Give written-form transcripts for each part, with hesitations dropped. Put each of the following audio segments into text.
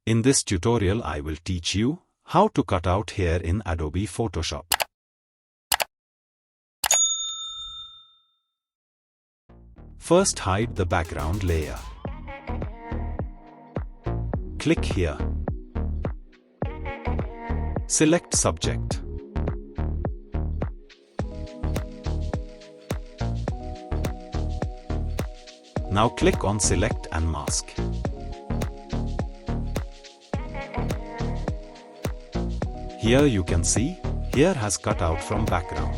In this tutorial I will teach you how to cut out hair in Adobe Photoshop. First, hide the background layer. Click here. Select Subject. Now click on Select and Mask. Here you can see, hair has cut out from background.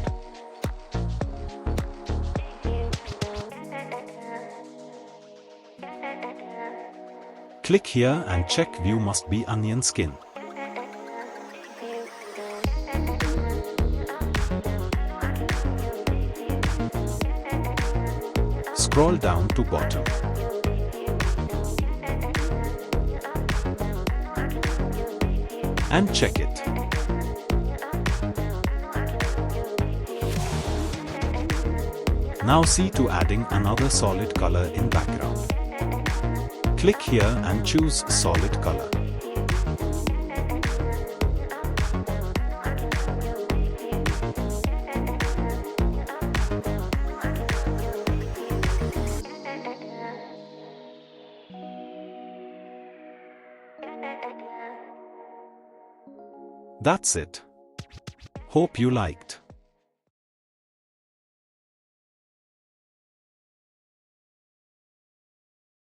Click here and check View must be onion skin. Scroll down to bottom. And check it. Now see to adding another solid color in background. Click here and choose solid color. That's it. Hope you liked.